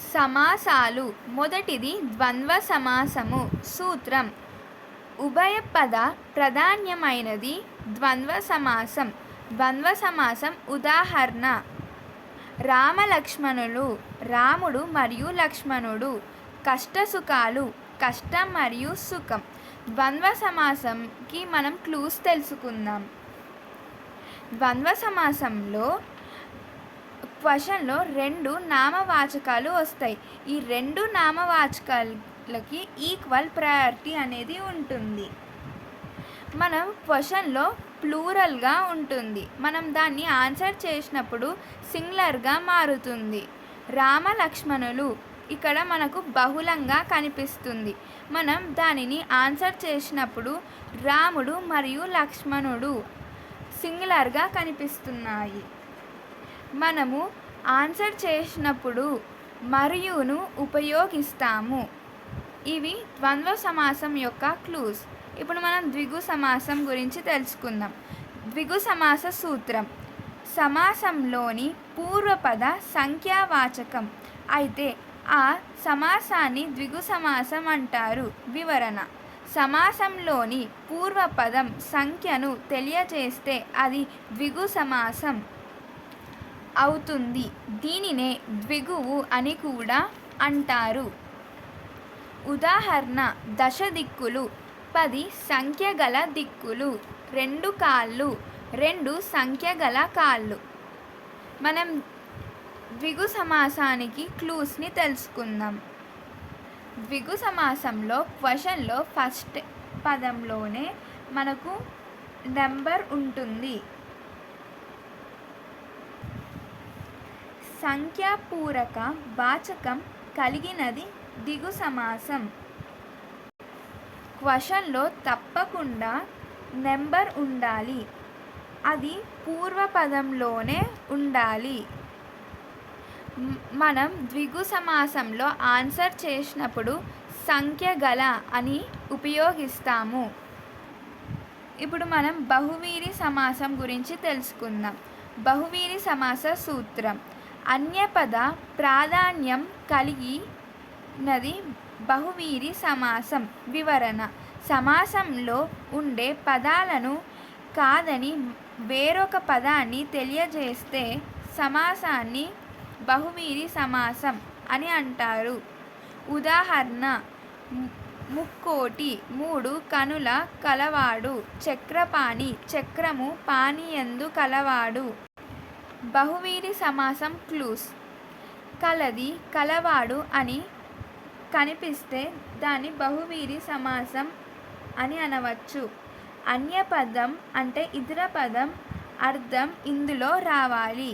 సమాసాలు. మొదటిది ద్వంద్వ సమాసము. సూత్రం: ఉభయపద ప్రాధాన్యమైనది ద్వంద్వ సమాసం. ద్వంద్వ సమాసం ఉదాహరణ: రామలక్ష్మణులు, రాముడు మరియు లక్ష్మణుడు. కష్టసుఖాలు, కష్టం మరియు సుఖం. ద్వంద్వ సమాసంకి మనం క్లూస్ తెలుసుకుందాం. ద్వంద్వ సమాసంలో క్వశ్చన్లో 2 నామవాచకాలు వస్తాయి. ఈ 2 నామవాచకాలకి ఈక్వల్ ప్రయారిటీ అనేది ఉంటుంది. మనం క్వశ్చన్లో ప్లూరల్గా ఉంటుంది. మనం దాన్ని ఆన్సర్ చేసినప్పుడు సింగులర్గా మారుతుంది. రామ లక్ష్మణులు ఇక్కడ మనకు బహుళంగా కనిపిస్తుంది. మనం దానిని ఆన్సర్ చేసినప్పుడు రాముడు మరియు లక్ష్మణుడు సింగులర్గా కనిపిస్తున్నాయి. మనము ఆన్సర్ చేసినప్పుడు మరియును ఉపయోగిస్తాము. ఇవి ద్వంద్వ సమాసం యొక్క క్లూస్. ఇప్పుడు మనం ద్విగు సమాసం గురించి తెలుసుకుందాం. ద్విగు సమాస సూత్రం: సమాసంలోని పూర్వపద సంఖ్యావాచకం అయితే ఆ సమాసాన్ని ద్విగు సమాసం అంటారు. వివరణ: సమాసంలోని పూర్వపదం సంఖ్యను తెలియజేస్తే అది ద్విగు సమాసం అవుతుంది. దీనినే ద్విగువు అని కూడా అంటారు. ఉదాహరణ: దశ దిక్కులు, 10 సంఖ్యగల దిక్కులు. 2 కాళ్ళు, 2 సంఖ్యగల కాళ్ళు. మనం ద్విగు సమాసానికి క్లూస్ని తెలుసుకుందాం. ద్విగు సమాసంలో క్వశ్చన్లో ఫస్ట్ పదంలోనే మనకు నెంబర్ ఉంటుంది. సంఖ్యాపూరక వాచకం కలిగినది ద్విగు సమాసం. క్వశ్చన్లో తప్పకుండా నెంబర్ ఉండాలి. అది పూర్వపదంలోనే ఉండాలి. మనం ద్విగు సమాసంలో ఆన్సర్ చేసినప్పుడు సంఖ్య గల అని ఉపయోగిస్తాము. ఇప్పుడు మనం బహువీరి సమాసం గురించి తెలుసుకుందాం. బహువీరి సమాస సూత్రం: అన్యపద ప్రాధాన్యం కలిగినది బహువీరి సమాసం. వివరణ: సమాసంలో ఉండే పదాలను కాదని వేరొక పదాన్ని తెలియజేస్తే సమాసాన్ని బహువీరి సమాసం అని అంటారు. ఉదాహరణ: ముక్కోటి, 3 కనుల కలవాడు. చక్రపాణి, చక్రము పాణియందు కలవాడు. బహువీరి సమాసం క్లూస్: కలది, కలవాడు అని కనిపిస్తే దాన్ని బహువీరి సమాసం అని అనవచ్చు. అన్యపదం అంటే ఇతర పదం అర్థం ఇందులో రావాలి.